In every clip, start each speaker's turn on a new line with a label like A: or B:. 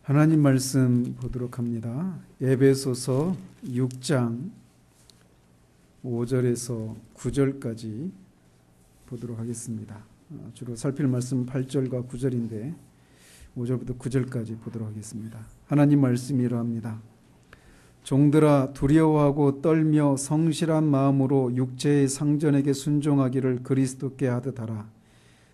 A: 하나님 말씀 보도록 합니다. 에베소서 6장 5절에서 9절까지 보도록 하겠습니다. 주로 살필 말씀 8절과 9절인데 5절부터 9절까지 보도록 하겠습니다. 하나님 말씀이 이러합니다. 종들아 두려워하고 떨며 성실한 마음으로 육체의 상전에게 순종하기를 그리스도께 하듯 하라.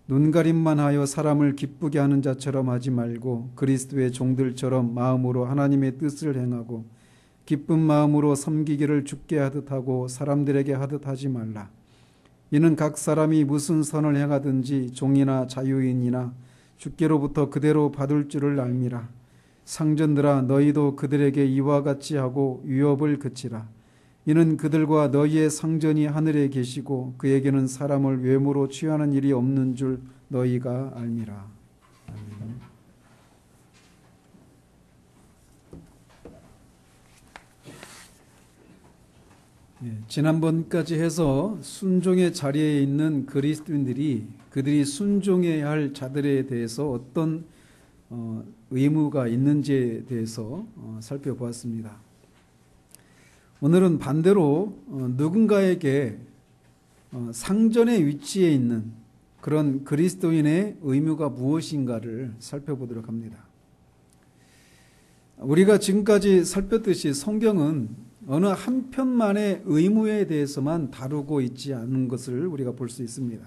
A: 눈가림만 하여 사람을 기쁘게 하는 자처럼 하지 말고 그리스도의 종들처럼 마음으로 하나님의 뜻을 행하고 기쁜 마음으로 섬기기를 주께 하듯 하고 사람들에게 하듯 하지 말라. 이는 각 사람이 무슨 선을 행하든지 종이나 자유인이나 주께로부터 그대로 받을 줄을 알미라. 상전들아 너희도 그들에게 이와 같이 하고 유업을 그치라. 이는 그들과 너희의 상전이 하늘에 계시고 그에게는 사람을 외모로 취하는 일이 없는 줄 너희가 알미라. 아멘. 지난번까지 해서 순종의 자리에 있는 그리스도인들이 그들이 순종해야 할 자들에 대해서 어떤 의무가 있는지에 대해서 살펴보았습니다. 오늘은 반대로 누군가에게 상전의 위치에 있는 그런 그리스도인의 의무가 무엇인가를 살펴보도록 합니다. 우리가 지금까지 살폈듯이 성경은 어느 한 편만의 의무에 대해서만 다루고 있지 않은 것을 우리가 볼 수 있습니다.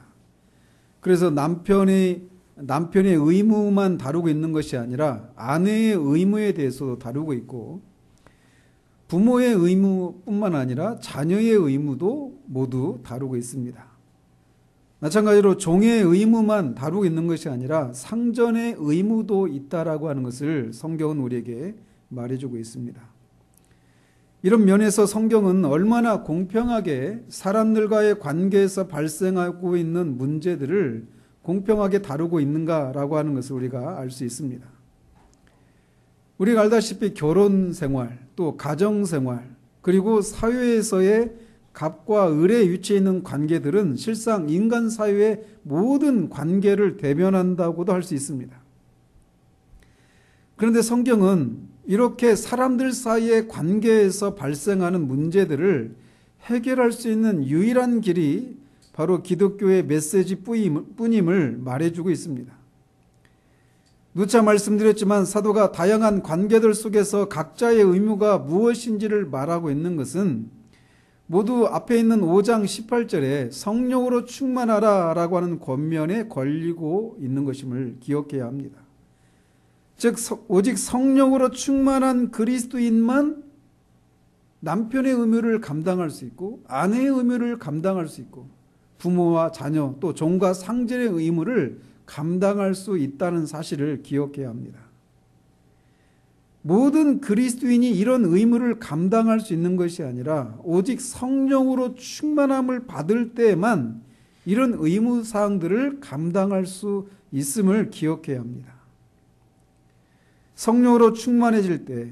A: 그래서 남편의 의무만 다루고 있는 것이 아니라 아내의 의무에 대해서도 다루고 있고 부모의 의무뿐만 아니라 자녀의 의무도 모두 다루고 있습니다. 마찬가지로 종의 의무만 다루고 있는 것이 아니라 상전의 의무도 있다라고 하는 것을 성경은 우리에게 말해주고 있습니다. 이런 면에서 성경은 얼마나 공평하게 사람들과의 관계에서 발생하고 있는 문제들을 공평하게 다루고 있는가라고 하는 것을 우리가 알 수 있습니다. 우리가 알다시피 결혼 생활, 또 가정 생활, 그리고 사회에서의 갑과 을의 위치에 있는 관계들은 실상 인간 사회의 모든 관계를 대변한다고도 할 수 있습니다. 그런데 성경은 이렇게 사람들 사이의 관계에서 발생하는 문제들을 해결할 수 있는 유일한 길이 바로 기독교의 메시지뿐임을 말해주고 있습니다. 누차 말씀드렸지만 사도가 다양한 관계들 속에서 각자의 의무가 무엇인지를 말하고 있는 것은 모두 앞에 있는 5장 18절에 성령으로 충만하라 라고 하는 권면에 걸리고 있는 것임을 기억해야 합니다. 즉 오직 성령으로 충만한 그리스도인만 남편의 의무를 감당할 수 있고 아내의 의무를 감당할 수 있고 부모와 자녀 또 종과 상전의 의무를 감당할 수 있다는 사실을 기억해야 합니다. 모든 그리스도인이 이런 의무를 감당할 수 있는 것이 아니라 오직 성령으로 충만함을 받을 때만 이런 의무 사항들을 감당할 수 있음을 기억해야 합니다. 성령으로 충만해질 때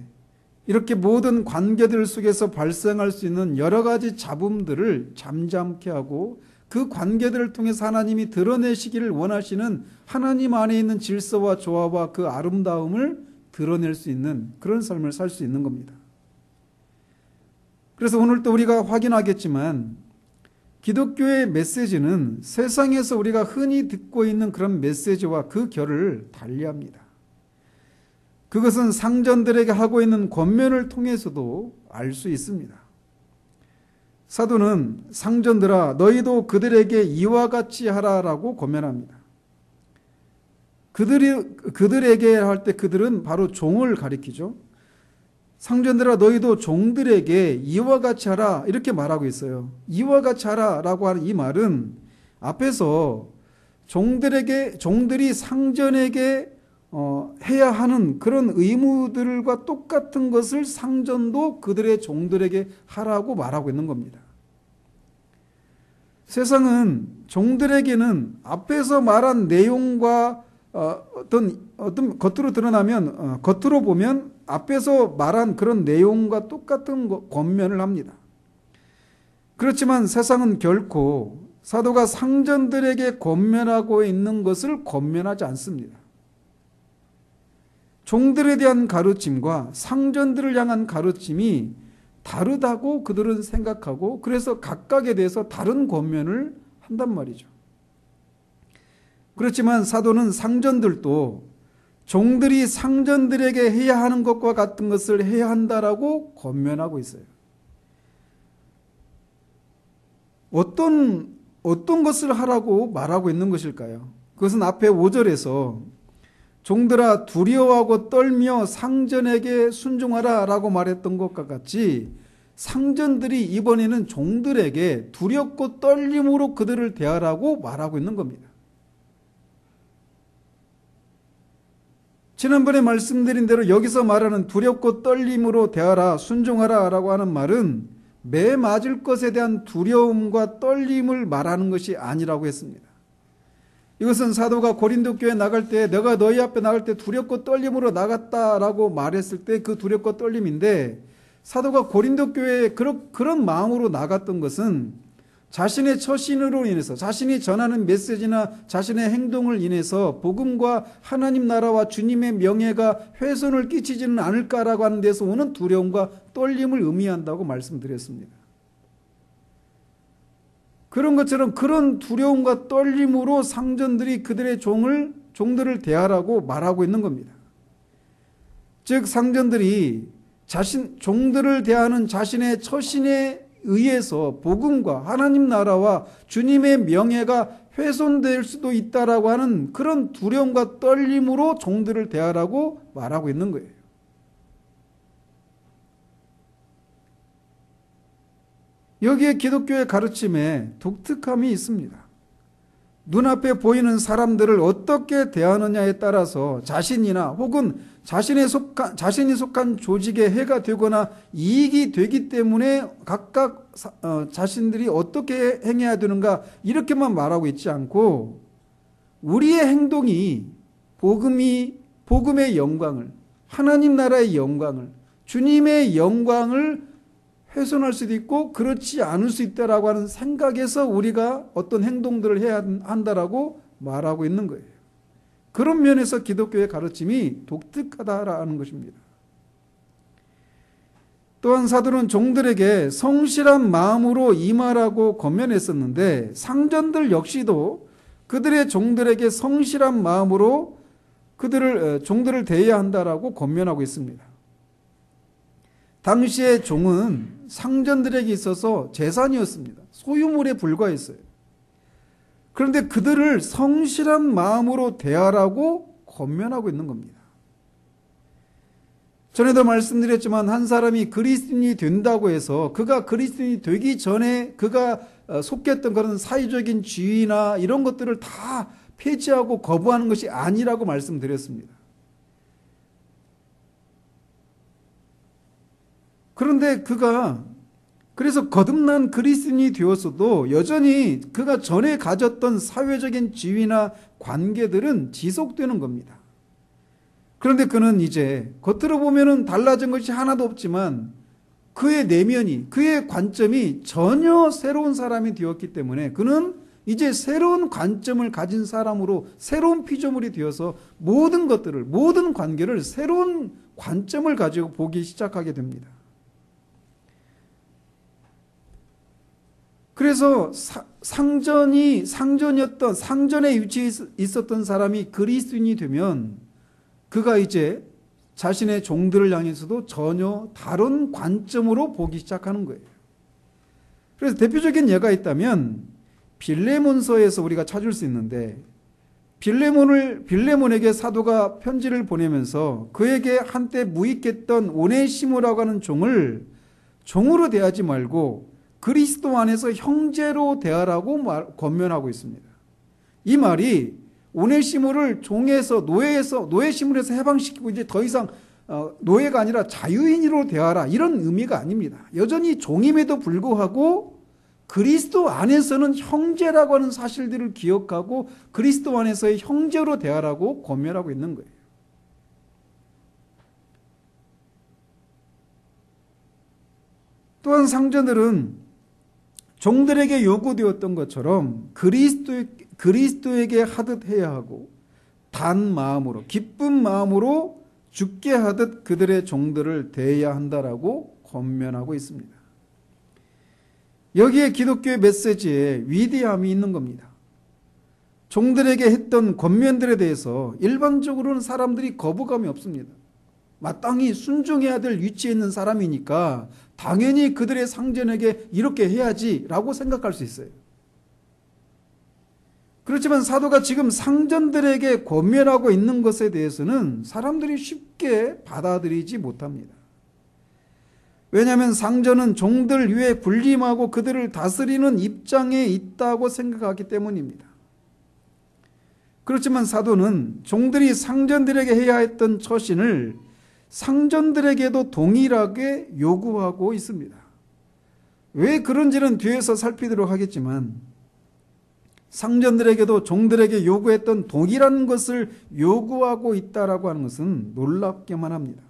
A: 이렇게 모든 관계들 속에서 발생할 수 있는 여러 가지 잡음들을 잠잠케 하고 그 관계들을 통해서 하나님이 드러내시기를 원하시는 하나님 안에 있는 질서와 조화와 그 아름다움을 드러낼 수 있는 그런 삶을 살 수 있는 겁니다. 그래서 오늘 또 우리가 확인하겠지만 기독교의 메시지는 세상에서 우리가 흔히 듣고 있는 그런 메시지와 그 결을 달리합니다. 그것은 상전들에게 하고 있는 권면을 통해서도 알 수 있습니다. 사도는 상전들아 너희도 그들에게 이와 같이 하라라고 권면합니다. 그들에게 할 때 그들은 바로 종을 가리키죠. 상전들아 너희도 종들에게 이와 같이 하라 이렇게 말하고 있어요. 이와 같이 하라라고 하는 이 말은 앞에서 종들이 상전에게 해야 하는 그런 의무들과 똑같은 것을 상전도 그들의 종들에게 하라고 말하고 있는 겁니다. 세상은 종들에게는 앞에서 말한 내용과 어떤 겉으로 드러나면 겉으로 보면 앞에서 말한 그런 내용과 똑같은 권면을 합니다. 그렇지만 세상은 결코 사도가 상전들에게 권면하고 있는 것을 권면하지 않습니다. 종들에 대한 가르침과 상전들을 향한 가르침이 다르다고 그들은 생각하고 그래서 각각에 대해서 다른 권면을 한단 말이죠. 그렇지만 사도는 상전들도 종들이 상전들에게 해야 하는 것과 같은 것을 해야 한다라고 권면하고 있어요. 어떤 것을 하라고 말하고 있는 것일까요? 그것은 앞에 5절에서 종들아 두려워하고 떨며 상전에게 순종하라 라고 말했던 것과 같이 상전들이 이번에는 종들에게 두렵고 떨림으로 그들을 대하라고 말하고 있는 겁니다. 지난번에 말씀드린 대로 여기서 말하는 두렵고 떨림으로 대하라, 순종하라 라고 하는 말은 매 맞을 것에 대한 두려움과 떨림을 말하는 것이 아니라고 했습니다. 이것은 사도가 고린도 교회에 나갈 때 내가 너희 앞에 나갈 때 두렵고 떨림으로 나갔다라고 말했을 때 그 두렵고 떨림인데 사도가 고린도 교회에 그런 마음으로 나갔던 것은 자신의 처신으로 인해서 자신이 전하는 메시지나 자신의 행동을 인해서 복음과 하나님 나라와 주님의 명예가 훼손을 끼치지는 않을까라고 하는 데서 오는 두려움과 떨림을 의미한다고 말씀드렸습니다. 그런 것처럼 그런 두려움과 떨림으로 상전들이 그들의 종들을 대하라고 말하고 있는 겁니다. 즉 상전들이 종들을 대하는 자신의 처신에 의해서 복음과 하나님 나라와 주님의 명예가 훼손될 수도 있다라고 하는 그런 두려움과 떨림으로 종들을 대하라고 말하고 있는 거예요. 여기에 기독교의 가르침에 독특함이 있습니다. 눈앞에 보이는 사람들을 어떻게 대하느냐에 따라서 자신이나 혹은 자신이 속한 조직에 해가 되거나 이익이 되기 때문에 각각 자신들이 어떻게 행해야 되는가 이렇게만 말하고 있지 않고 우리의 행동이 복음의 영광을 하나님 나라의 영광을 주님의 영광을 훼손할 수도 있고 그렇지 않을 수 있다라고 하는 생각에서 우리가 어떤 행동들을 해야 한다라고 말하고 있는 거예요. 그런 면에서 기독교의 가르침이 독특하다라는 것입니다. 또한 사도는 종들에게 성실한 마음으로 임하라고 권면했었는데 상전들 역시도 그들의 종들에게 성실한 마음으로 종들을 대해야 한다라고 권면하고 있습니다. 당시의 종은 상전들에게 있어서 재산이었습니다. 소유물에 불과했어요. 그런데 그들을 성실한 마음으로 대하라고 권면하고 있는 겁니다. 전에도 말씀드렸지만 한 사람이 그리스도인이 된다고 해서 그가 그리스도인이 되기 전에 그가 속했던 그런 사회적인 지위나 이런 것들을 다 폐지하고 거부하는 것이 아니라고 말씀드렸습니다. 그런데 그래서 거듭난 그리스도인이 되었어도 여전히 그가 전에 가졌던 사회적인 지위나 관계들은 지속되는 겁니다. 그런데 그는 이제 겉으로 보면은 달라진 것이 하나도 없지만 그의 내면이, 그의 관점이 전혀 새로운 사람이 되었기 때문에 그는 이제 새로운 관점을 가진 사람으로 새로운 피조물이 되어서 모든 것들을, 모든 관계를 새로운 관점을 가지고 보기 시작하게 됩니다. 그래서 상전에 위치해 있었던 사람이 그리스도인이 되면 그가 이제 자신의 종들을 향해서도 전혀 다른 관점으로 보기 시작하는 거예요. 그래서 대표적인 예가 있다면 빌레몬서에서 우리가 찾을 수 있는데 빌레몬에게 사도가 편지를 보내면서 그에게 한때 무익했던 오네시모라고 하는 종을 종으로 대하지 말고 그리스도 안에서 형제로 대하라고 권면하고 있습니다. 이 말이 오네시모를 노예시물에서 해방시키고 이제 더 이상 노예가 아니라 자유인으로 대하라 이런 의미가 아닙니다. 여전히 종임에도 불구하고 그리스도 안에서는 형제라고 하는 사실들을 기억하고 그리스도 안에서의 형제로 대하라고 권면하고 있는 거예요. 또한 상전들은 종들에게 요구되었던 것처럼 그리스도에게 하듯 해야 하고 단 마음으로 기쁜 마음으로 죽게 하듯 그들의 종들을 대해야 한다라고 권면하고 있습니다. 여기에 기독교의 메시지에 위대함이 있는 겁니다. 종들에게 했던 권면들에 대해서 일반적으로는 사람들이 거부감이 없습니다. 마땅히 순종해야 될 위치에 있는 사람이니까 당연히 그들의 상전에게 이렇게 해야지라고 생각할 수 있어요. 그렇지만 사도가 지금 상전들에게 권면하고 있는 것에 대해서는 사람들이 쉽게 받아들이지 못합니다. 왜냐하면 상전은 종들 위에 군림하고 그들을 다스리는 입장에 있다고 생각하기 때문입니다. 그렇지만 사도는 종들이 상전들에게 해야 했던 처신을 상전들에게도 동일하게 요구하고 있습니다. 왜 그런지는 뒤에서 살피도록 하겠지만 상전들에게도 종들에게 요구했던 동일한 것을 요구하고 있다라고 하는 것은 놀랍게만 합니다.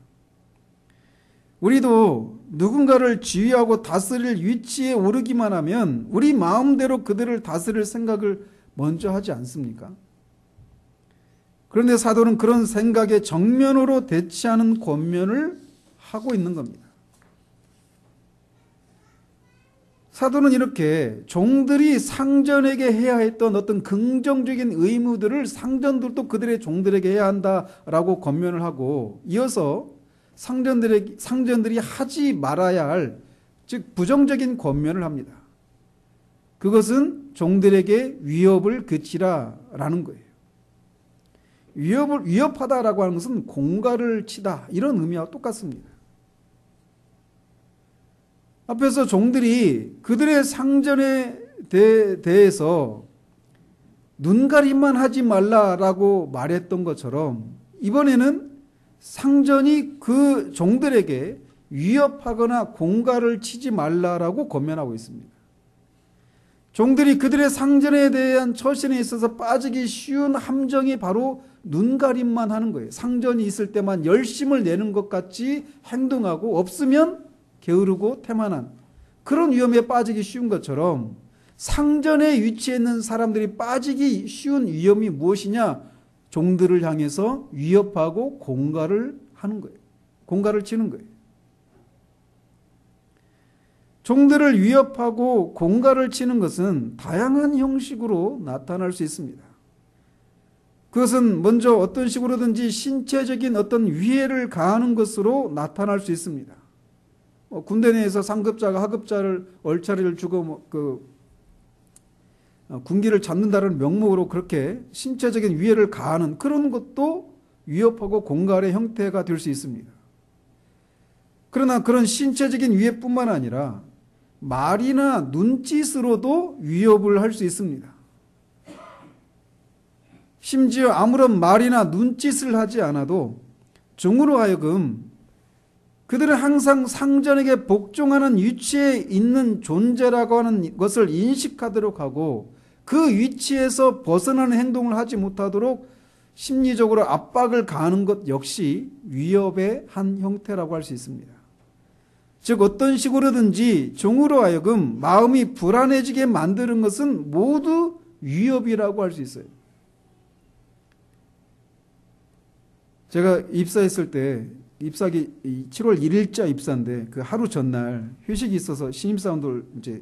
A: 우리도 누군가를 지휘하고 다스릴 위치에 오르기만 하면 우리 마음대로 그들을 다스릴 생각을 먼저 하지 않습니까? 그런데 사도는 그런 생각에 정면으로 대치하는 권면을 하고 있는 겁니다. 사도는 이렇게 종들이 상전에게 해야 했던 어떤 긍정적인 의무들을 상전들도 그들의 종들에게 해야 한다라고 권면을 하고, 이어서 상전들이 하지 말아야 할, 즉 부정적인 권면을 합니다. 그것은 종들에게 위협을 그치라라는 거예요. 위협하다라고 하는 것은 공갈을 치다, 이런 의미와 똑같습니다. 앞에서 종들이 그들의 상전에 대해서 눈가림만 하지 말라라고 말했던 것처럼 이번에는 상전이 그 종들에게 위협하거나 공갈을 치지 말라라고 권면하고 있습니다. 종들이 그들의 상전에 대한 처신에 있어서 빠지기 쉬운 함정이 바로 눈가림만 하는 거예요. 상전이 있을 때만 열심을 내는 것 같이 행동하고 없으면 게으르고 태만한 그런 위험에 빠지기 쉬운 것처럼 상전에 위치해 있는 사람들이 빠지기 쉬운 위험이 무엇이냐? 종들을 향해서 위협하고 공갈을 하는 거예요. 공갈을 치는 거예요. 종들을 위협하고 공갈을 치는 것은 다양한 형식으로 나타날 수 있습니다. 그것은 먼저 어떤 식으로든지 신체적인 어떤 위해를 가하는 것으로 나타날 수 있습니다. 군대 내에서 상급자가 하급자를 얼차리를 주고 군기를 잡는다는 명목으로 그렇게 신체적인 위해를 가하는 그런 것도 위협하고 공갈의 형태가 될 수 있습니다. 그러나 그런 신체적인 위해뿐만 아니라 말이나 눈짓으로도 위협을 할 수 있습니다. 심지어 아무런 말이나 눈짓을 하지 않아도 종으로 하여금 그들은 항상 상전에게 복종하는 위치에 있는 존재라고 하는 것을 인식하도록 하고 그 위치에서 벗어나는 행동을 하지 못하도록 심리적으로 압박을 가하는 것 역시 위협의 한 형태라고 할 수 있습니다. 즉 어떤 식으로든지 종으로 하여금 마음이 불안해지게 만드는 것은 모두 위협이라고 할 수 있어요. 제가 입사했을 때 입사기 7월 1일자 입사인데 그 하루 전날 회식이 있어서 신입사원들 이제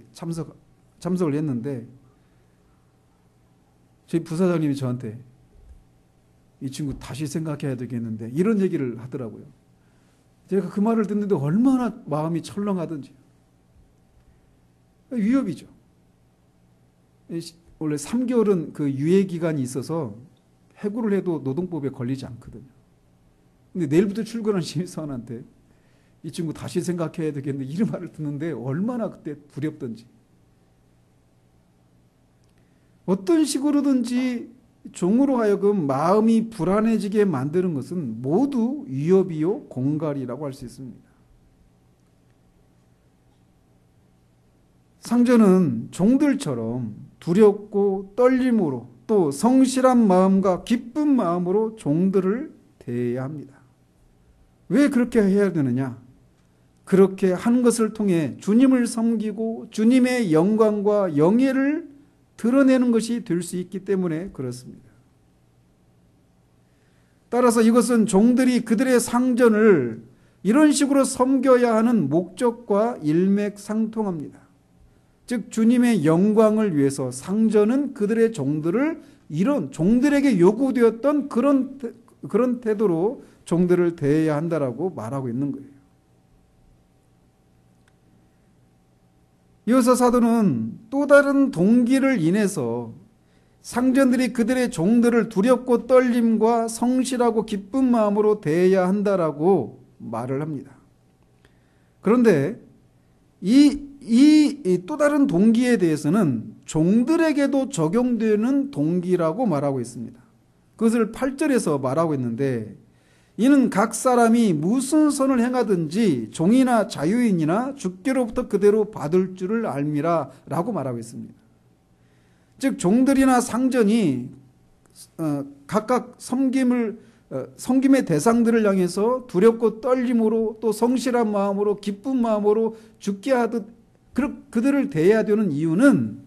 A: 참석을 했는데 저희 부사장님이 저한테 이 친구 다시 생각해야 되겠는데 이런 얘기를 하더라고요. 제가 그 말을 듣는데 얼마나 마음이 철렁하던지. 위협이죠. 원래 3개월은 그 유예 기간이 있어서 해고를 해도 노동법에 걸리지 않거든요. 근데 내일부터 출근한 신입사원한테 이 친구 다시 생각해야 되겠는데 이런 말을 듣는데 얼마나 그때 두렵던지. 어떤 식으로든지 종으로 하여금 마음이 불안해지게 만드는 것은 모두 위협이요 공갈이라고 할 수 있습니다. 상전은 종들처럼 두렵고 떨림으로 또 성실한 마음과 기쁜 마음으로 종들을 대해야 합니다. 왜 그렇게 해야 되느냐? 그렇게 한 것을 통해 주님을 섬기고 주님의 영광과 영예를 드러내는 것이 될 수 있기 때문에 그렇습니다. 따라서 이것은 종들이 그들의 상전을 이런 식으로 섬겨야 하는 목적과 일맥상통합니다. 즉 주님의 영광을 위해서 상전은 그들의 종들을 이런 종들에게 요구되었던 그런 태도로 종들을 대해야 한다라고 말하고 있는 거예요. 이어서 사도는 또 다른 동기를 인해서 상전들이 그들의 종들을 두렵고 떨림과 성실하고 기쁜 마음으로 대해야 한다라고 말을 합니다. 그런데 이 또 다른 동기에 대해서는 종들에게도 적용되는 동기라고 말하고 있습니다. 그것을 8절에서 말하고 있는데, 이는 각 사람이 무슨 선을 행하든지 종이나 자유인이나 주께로부터 그대로 받을 줄을 알미라 라고 말하고 있습니다. 즉 종들이나 상전이 각각 섬김의 대상들을 향해서 두렵고 떨림으로 또 성실한 마음으로 기쁜 마음으로 죽게 하듯 그들을 대해야 되는 이유는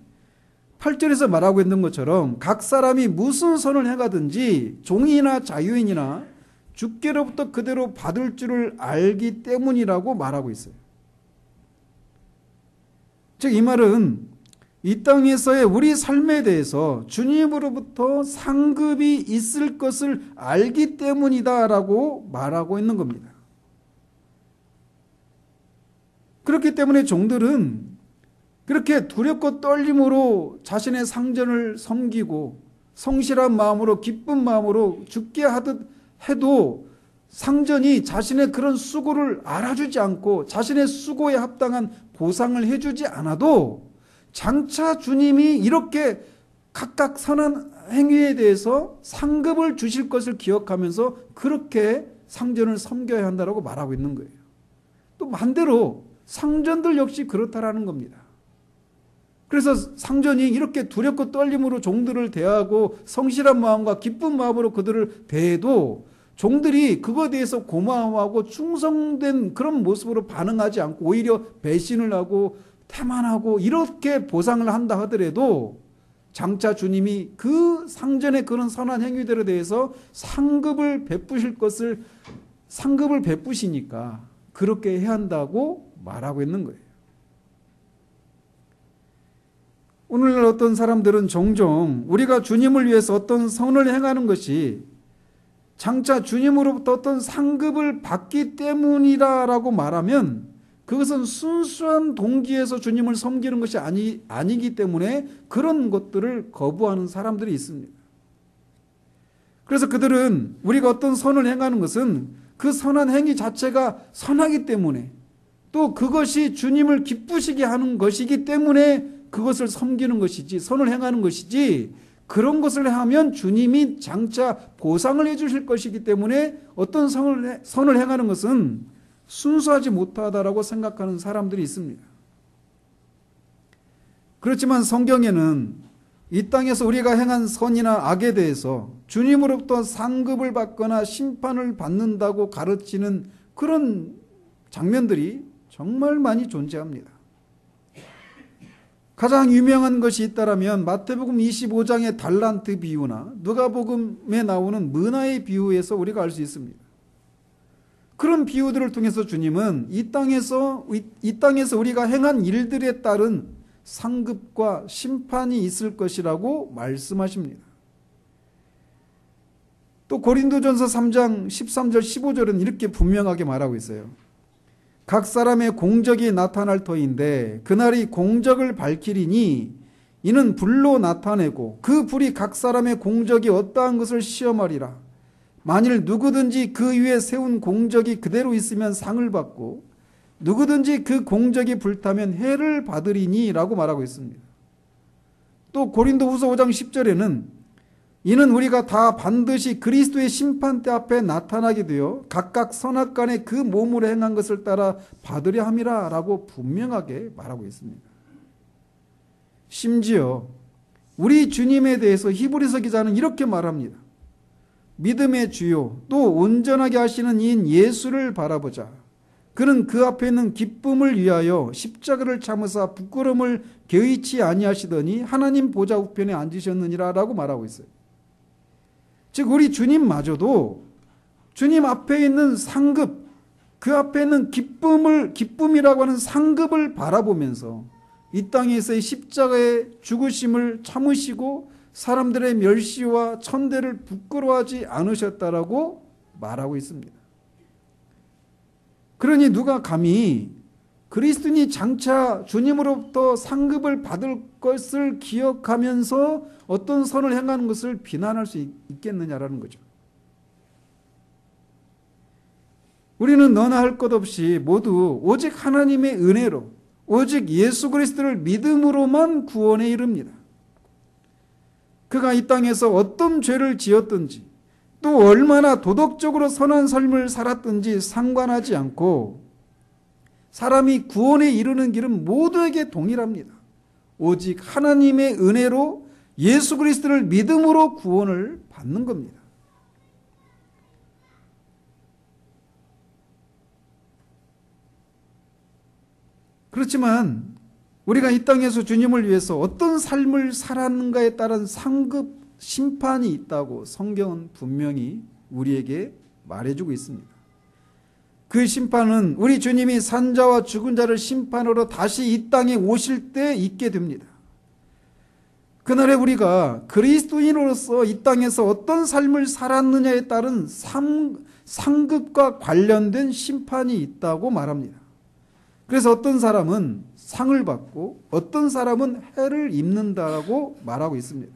A: 8절에서 말하고 있는 것처럼 각 사람이 무슨 선을 행하든지 종이나 자유인이나 주께로부터 그대로 받을 줄을 알기 때문이라고 말하고 있어요. 즉 이 말은 이 땅에서의 우리 삶에 대해서 주님으로부터 상급이 있을 것을 알기 때문이다라고 말하고 있는 겁니다. 그렇기 때문에 종들은 그렇게 두렵고 떨림으로 자신의 상전을 섬기고 성실한 마음으로 기쁜 마음으로 죽게 하듯 해도 상전이 자신의 그런 수고를 알아주지 않고 자신의 수고에 합당한 보상을 해주지 않아도 장차 주님이 이렇게 각각 선한 행위에 대해서 상급을 주실 것을 기억하면서 그렇게 상전을 섬겨야 한다고 말하고 있는 거예요. 또 반대로 상전들 역시 그렇다라는 겁니다. 그래서 상전이 이렇게 두렵고 떨림으로 종들을 대하고 성실한 마음과 기쁜 마음으로 그들을 대해도 종들이 그거에 대해서 고마워하고 충성된 그런 모습으로 반응하지 않고 오히려 배신을 하고 태만하고 이렇게 보상을 한다 하더라도 장차 주님이 그 상전의 그런 선한 행위들에 대해서 상급을 베푸시니까 그렇게 해야 한다고 말하고 있는 거예요. 오늘날 어떤 사람들은 종종 우리가 주님을 위해서 어떤 선을 행하는 것이 장차 주님으로부터 어떤 상급을 받기 때문이라고 말하면 그것은 순수한 동기에서 주님을 섬기는 것이 아니기 때문에 그런 것들을 거부하는 사람들이 있습니다. 그래서 그들은 우리가 어떤 선을 행하는 것은 그 선한 행위 자체가 선하기 때문에 또 그것이 주님을 기쁘시게 하는 것이기 때문에 그것을 섬기는 것이지 선을 행하는 것이지 그런 것을 하면 주님이 장차 보상을 해 주실 것이기 때문에 어떤 선을 행하는 것은 순수하지 못하다라고 생각하는 사람들이 있습니다. 그렇지만 성경에는 이 땅에서 우리가 행한 선이나 악에 대해서 주님으로부터 상급을 받거나 심판을 받는다고 가르치는 그런 장면들이 정말 많이 존재합니다. 가장 유명한 것이 있다라면 마태복음 25장의 달란트 비유나 누가복음에 나오는 문화의 비유에서 우리가 알 수 있습니다. 그런 비유들을 통해서 주님은 이 땅에서 우리가 행한 일들에 따른 상급과 심판이 있을 것이라고 말씀하십니다. 또 고린도전서 3장 13절 15절은 이렇게 분명하게 말하고 있어요. 각 사람의 공적이 나타날 터인데 그날이 공적을 밝히리니 이는 불로 나타내고 그 불이 각 사람의 공적이 어떠한 것을 시험하리라. 만일 누구든지 그 위에 세운 공적이 그대로 있으면 상을 받고 누구든지 그 공적이 불타면 해를 받으리니 라고 말하고 있습니다. 또 고린도후서 5장 10절에는 이는 우리가 다 반드시 그리스도의 심판대 앞에 나타나게 되어 각각 선악간에 그 몸으로 행한 것을 따라 받으려 함이라 라고 분명하게 말하고 있습니다. 심지어 우리 주님에 대해서 히브리서 기자는 이렇게 말합니다. 믿음의 주요 또 온전하게 하시는 이인 예수를 바라보자. 그는 그 앞에 있는 기쁨을 위하여 십자가를 참으사 부끄러움을 개의치 아니하시더니 하나님 보좌 우편에 앉으셨느니라 라고 말하고 있어요. 즉 우리 주님마저도 주님 앞에 있는 상급, 그 앞에 있는 기쁨이라고 하는 상급을 바라보면서 이 땅에서의 십자가의 죽으심을 참으시고 사람들의 멸시와 천대를 부끄러워하지 않으셨다라고 말하고 있습니다. 그러니 누가 감히 그리스도인이 장차 주님으로부터 상급을 받을 것을 기억하면서 어떤 선을 행하는 것을 비난할 수 있겠느냐라는 거죠. 우리는 너나 할 것 없이 모두 오직 하나님의 은혜로, 오직 예수 그리스도를 믿음으로만 구원에 이릅니다. 그가 이 땅에서 어떤 죄를 지었든지 또 얼마나 도덕적으로 선한 삶을 살았든지 상관하지 않고 사람이 구원에 이르는 길은 모두에게 동일합니다. 오직 하나님의 은혜로 예수 그리스도를 믿음으로 구원을 받는 겁니다. 그렇지만 우리가 이 땅에서 주님을 위해서 어떤 삶을 살았는가에 따른 상급 심판이 있다고 성경은 분명히 우리에게 말해주고 있습니다. 그 심판은 우리 주님이 산자와 죽은 자를 심판하러 다시 이 땅에 오실 때 있게 됩니다. 그날에 우리가 그리스도인으로서 이 땅에서 어떤 삶을 살았느냐에 따른 상급과 관련된 심판이 있다고 말합니다. 그래서 어떤 사람은 상을 받고 어떤 사람은 해를 입는다고 말하고 있습니다.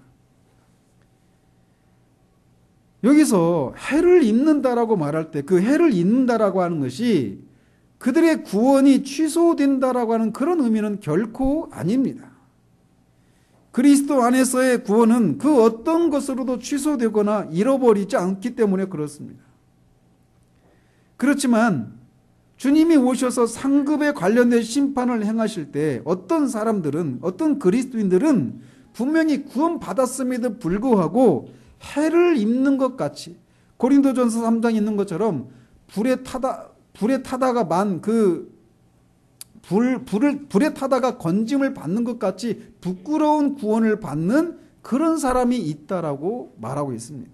A: 여기서 해를 입는다라고 말할 때 그 해를 입는다라고 하는 것이 그들의 구원이 취소된다라고 하는 그런 의미는 결코 아닙니다. 그리스도 안에서의 구원은 그 어떤 것으로도 취소되거나 잃어버리지 않기 때문에 그렇습니다. 그렇지만 주님이 오셔서 상급에 관련된 심판을 행하실 때 어떤 사람들은, 어떤 그리스도인들은 분명히 구원받았음에도 불구하고 해를 입는 것 같이 고린도전서 3장에 있는 것처럼 불에 타다가 불에 타다가 건짐을 받는 것 같이 부끄러운 구원을 받는 그런 사람이 있다라고 말하고 있습니다.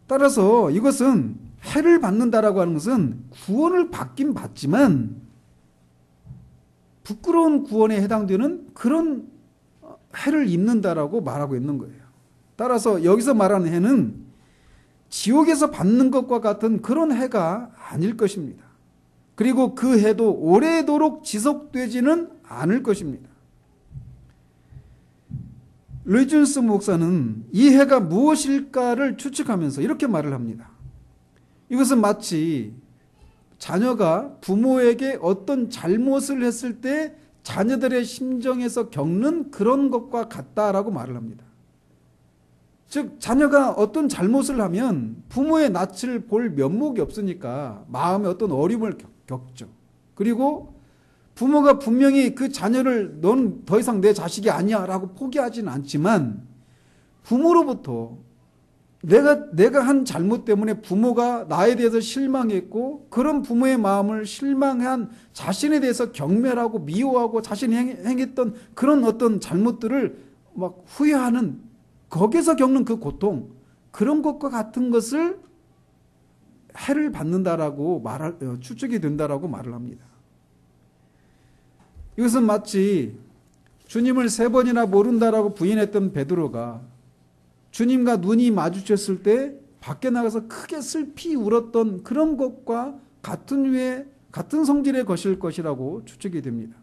A: 따라서 이것은 해를 받는다라고 하는 것은 구원을 받긴 받지만 부끄러운 구원에 해당되는 그런 해를 입는다라고 말하고 있는 거예요. 따라서 여기서 말하는 해는 지옥에서 받는 것과 같은 그런 해가 아닐 것입니다. 그리고 그 해도 오래도록 지속되지는 않을 것입니다. 르이준스 목사는 이 해가 무엇일까를 추측하면서 이렇게 말을 합니다. 이것은 마치 자녀가 부모에게 어떤 잘못을 했을 때 자녀들의 심정에서 겪는 그런 것과 같다라고 말을 합니다. 즉 자녀가 어떤 잘못을 하면 부모의 낯을 볼 면목이 없으니까 마음에 어떤 어려움을 겪죠. 그리고 부모가 분명히 그 자녀를 넌 더 이상 내 자식이 아니야 라고 포기하지는 않지만 부모로부터 내가 한 잘못 때문에 부모가 나에 대해서 실망했고 그런 부모의 마음을 실망한 자신에 대해서 경멸하고 미워하고 자신이 행했던 그런 어떤 잘못들을 막 후회하는 거기서 겪는 그 고통, 그런 것과 같은 것을 해를 받는다라고 추측이 된다라고 말을 합니다. 이것은 마치 주님을 3번이나 모른다라고 부인했던 베드로가 주님과 눈이 마주쳤을 때 밖에 나가서 크게 슬피 울었던 그런 것과 같은 성질의 것일 것이라고 추측이 됩니다.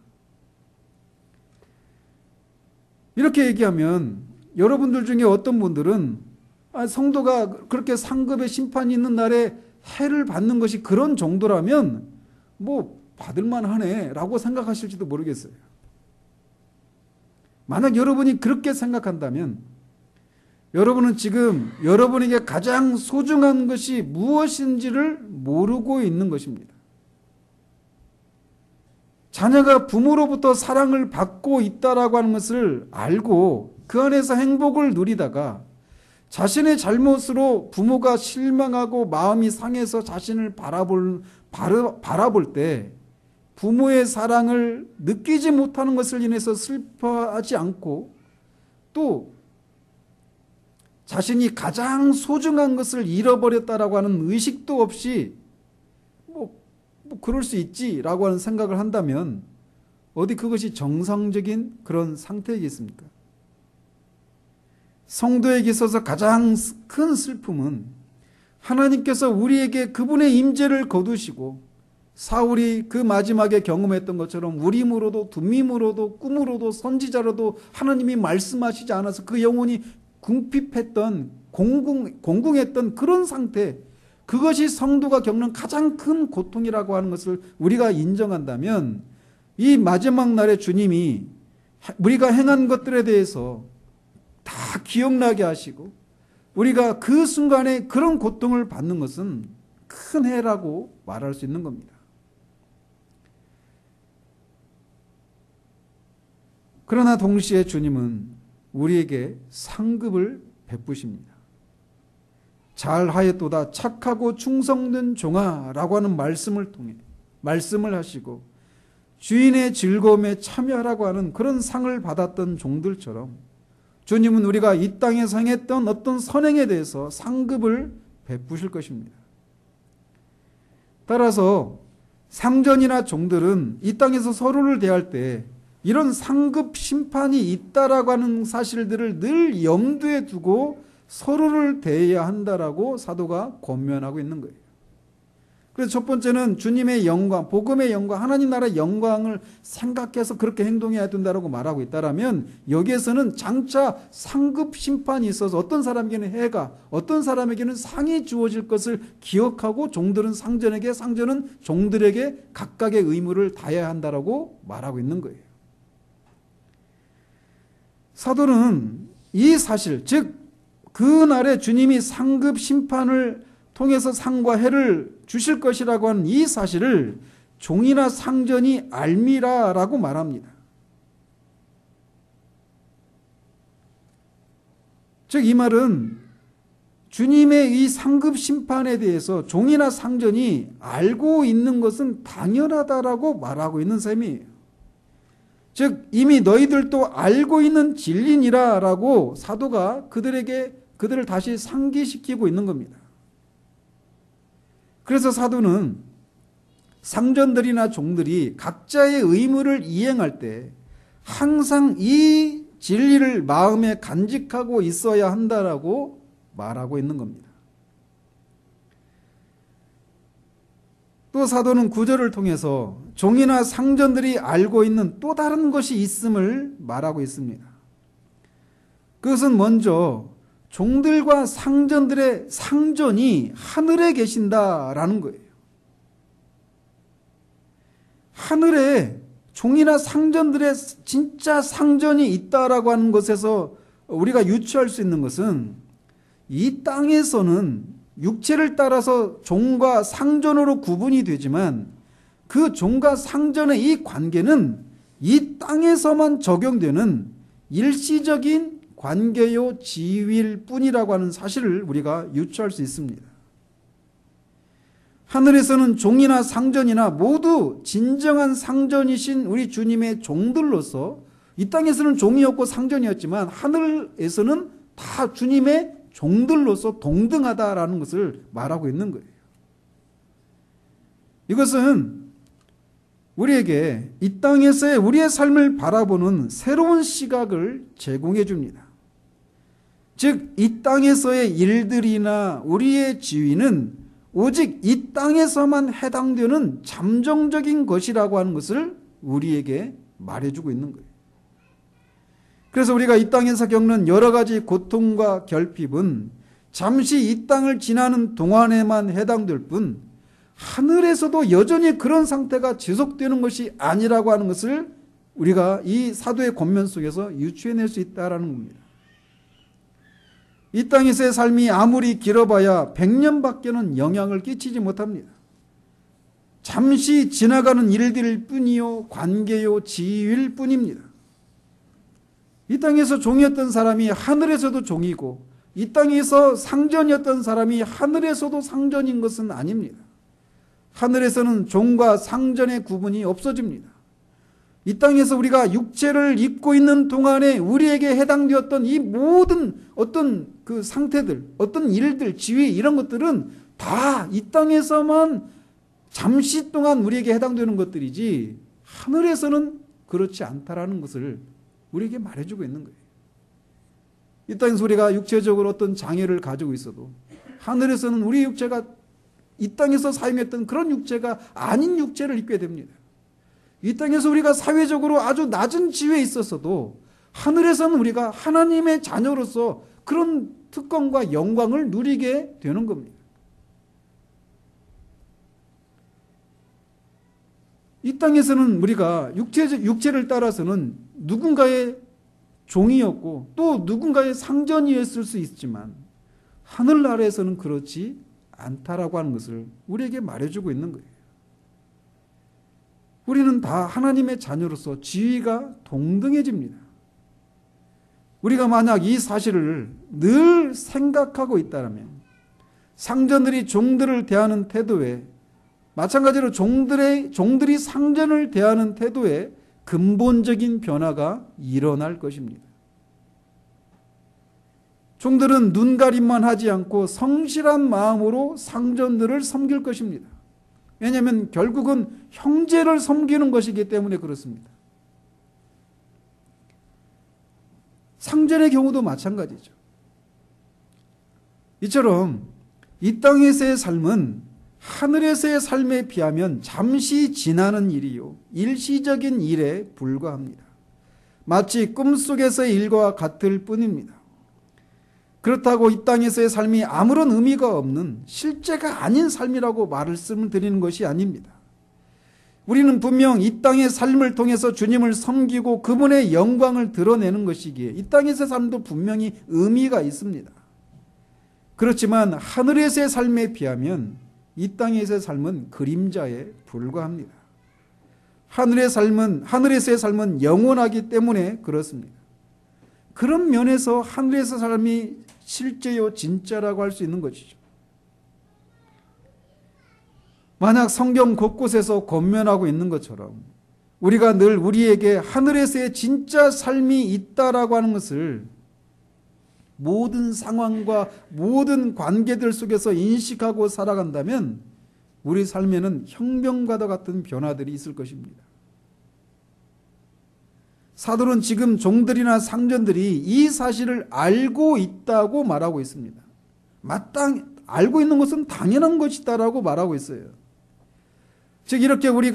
A: 이렇게 얘기하면 여러분들 중에 어떤 분들은 성도가 그렇게 상급의 심판이 있는 날에 해를 받는 것이 그런 정도라면 뭐 받을만 하네 라고 생각하실지도 모르겠어요. 만약 여러분이 그렇게 생각한다면 여러분은 지금 여러분에게 가장 소중한 것이 무엇인지를 모르고 있는 것입니다. 자녀가 부모로부터 사랑을 받고 있다라고 하는 것을 알고 그 안에서 행복을 누리다가 자신의 잘못으로 부모가 실망하고 마음이 상해서 자신을 바라볼 때 부모의 사랑을 느끼지 못하는 것을 인해서 슬퍼하지 않고 또 자신이 가장 소중한 것을 잃어버렸다라고 하는 의식도 없이 뭐 그럴 수 있지라고 하는 생각을 한다면 어디 그것이 정상적인 그런 상태이겠습니까? 성도에게 있어서 가장 큰 슬픔은 하나님께서 우리에게 그분의 임재를 거두시고 사울이 그 마지막에 경험했던 것처럼 우림으로도 둠밈으로도 꿈으로도 선지자로도 하나님이 말씀하시지 않아서 그 영혼이 궁핍했던 공궁했던 그런 상태, 그것이 성도가 겪는 가장 큰 고통이라고 하는 것을 우리가 인정한다면 이 마지막 날에 주님이 우리가 행한 것들에 대해서 다 기억나게 하시고 우리가 그 순간에 그런 고통을 받는 것은 큰 해라고 말할 수 있는 겁니다. 그러나 동시에 주님은 우리에게 상급을 베푸십니다. 잘하였도다 착하고 충성된 종아라고 하는 말씀을 통해 말씀을 하시고 주인의 즐거움에 참여하라고 하는 그런 상을 받았던 종들처럼 주님은 우리가 이 땅에서 행했던 어떤 선행에 대해서 상급을 베푸실 것입니다. 따라서 상전이나 종들은 이 땅에서 서로를 대할 때 이런 상급 심판이 있다라고 하는 사실들을 늘 염두에 두고 서로를 대해야 한다라고 사도가 권면하고 있는 거예요. 그래서 첫 번째는 주님의 영광, 복음의 영광, 하나님 나라의 영광을 생각해서 그렇게 행동해야 된다라고 말하고 있다라면 여기에서는 장차 상급 심판이 있어서 어떤 사람에게는 해가, 어떤 사람에게는 상이 주어질 것을 기억하고 종들은 상전에게, 상전은 종들에게 각각의 의무를 다해야 한다라고 말하고 있는 거예요. 사도는 이 사실, 즉 그날에 주님이 상급 심판을 통해서 상과 해를 주실 것이라고 하는 이 사실을 종이나 상전이 알미라라고 말합니다. 즉 이 말은 주님의 이 상급 심판에 대해서 종이나 상전이 알고 있는 것은 당연하다라고 말하고 있는 셈이에요. 즉 이미 너희들도 알고 있는 진리니라라고 사도가 그들을 다시 상기시키고 있는 겁니다. 그래서 사도는 상전들이나 종들이 각자의 의무를 이행할 때 항상 이 진리를 마음에 간직하고 있어야 한다라고 말하고 있는 겁니다. 또 사도는 구절을 통해서 종이나 상전들이 알고 있는 또 다른 것이 있음을 말하고 있습니다. 그것은 먼저 종들과 상전들의 상전이 하늘에 계신다라는 거예요. 하늘에 종이나 상전들의 진짜 상전이 있다라고 하는 것에서 우리가 유추할 수 있는 것은 이 땅에서는 육체를 따라서 종과 상전으로 구분이 되지만 그 종과 상전의 이 관계는 이 땅에서만 적용되는 일시적인 관계요 지위일 뿐이라고 하는 사실을 우리가 유추할 수 있습니다. 하늘에서는 종이나 상전이나 모두 진정한 상전이신 우리 주님의 종들로서 이 땅에서는 종이었고 상전이었지만 하늘에서는 다 주님의 종들로서 동등하다라는 것을 말하고 있는 거예요. 이것은 우리에게 이 땅에서의 우리의 삶을 바라보는 새로운 시각을 제공해 줍니다. 즉, 이 땅에서의 일들이나 우리의 지위는 오직 이 땅에서만 해당되는 잠정적인 것이라고 하는 것을 우리에게 말해주고 있는 거예요. 그래서 우리가 이 땅에서 겪는 여러 가지 고통과 결핍은 잠시 이 땅을 지나는 동안에만 해당될 뿐 하늘에서도 여전히 그런 상태가 지속되는 것이 아니라고 하는 것을 우리가 이 사도의 권면 속에서 유추해낼 수 있다는 겁니다. 이 땅에서의 삶이 아무리 길어봐야 100년밖에는 영향을 끼치지 못합니다. 잠시 지나가는 일들일 뿐이요, 관계요, 지위일 뿐입니다. 이 땅에서 종이었던 사람이 하늘에서도 종이고 이 땅에서 상전이었던 사람이 하늘에서도 상전인 것은 아닙니다. 하늘에서는 종과 상전의 구분이 없어집니다. 이 땅에서 우리가 육체를 입고 있는 동안에 우리에게 해당되었던 이 모든 어떤 그 상태들, 어떤 일들, 지위 이런 것들은 다 이 땅에서만 잠시 동안 우리에게 해당되는 것들이지 하늘에서는 그렇지 않다라는 것을 우리에게 말해주고 있는 거예요. 이 땅에서 우리가 육체적으로 어떤 장애를 가지고 있어도 하늘에서는 우리 육체가 이 땅에서 사용했던 그런 육체가 아닌 육체를 입게 됩니다. 이 땅에서 우리가 사회적으로 아주 낮은 지위에 있었어도 하늘에서는 우리가 하나님의 자녀로서 그런 특권과 영광을 누리게 되는 겁니다. 이 땅에서는 우리가 육체를 따라서는 누군가의 종이었고 또 누군가의 상전이었을 수 있지만 하늘나라에서는 그렇지 않다라고 하는 것을 우리에게 말해주고 있는 거예요. 우리는 다 하나님의 자녀로서 지위가 동등해집니다. 우리가 만약 이 사실을 늘 생각하고 있다면 상전들이 종들을 대하는 태도에 마찬가지로 종들이 상전을 대하는 태도에 근본적인 변화가 일어날 것입니다. 종들은 눈가림만 하지 않고 성실한 마음으로 상전들을 섬길 것입니다. 왜냐하면 결국은 형제를 섬기는 것이기 때문에 그렇습니다. 상전의 경우도 마찬가지죠. 이처럼 이 땅에서의 삶은 하늘에서의 삶에 비하면 잠시 지나는 일이요 일시적인 일에 불과합니다. 마치 꿈속에서의 일과 같을 뿐입니다. 그렇다고 이 땅에서의 삶이 아무런 의미가 없는 실제가 아닌 삶이라고 말씀을 드리는 것이 아닙니다. 우리는 분명 이 땅의 삶을 통해서 주님을 섬기고 그분의 영광을 드러내는 것이기에 이 땅에서의 삶도 분명히 의미가 있습니다. 그렇지만 하늘에서의 삶에 비하면 이 땅에서의 삶은 그림자에 불과합니다. 하늘에서의 삶은 영원하기 때문에 그렇습니다. 그런 면에서 하늘에서 삶이 실제요 진짜라고 할 수 있는 것이죠. 만약 성경 곳곳에서 권면하고 있는 것처럼 우리가 늘 우리에게 하늘에서의 진짜 삶이 있다라고 하는 것을 모든 상황과 모든 관계들 속에서 인식하고 살아간다면 우리 삶에는 혁명과도 같은 변화들이 있을 것입니다. 사도는 지금 종들이나 상전들이 이 사실을 알고 있다고 말하고 있습니다. 알고 있는 것은 당연한 것이다라고 말하고 있어요. 즉 이렇게 우리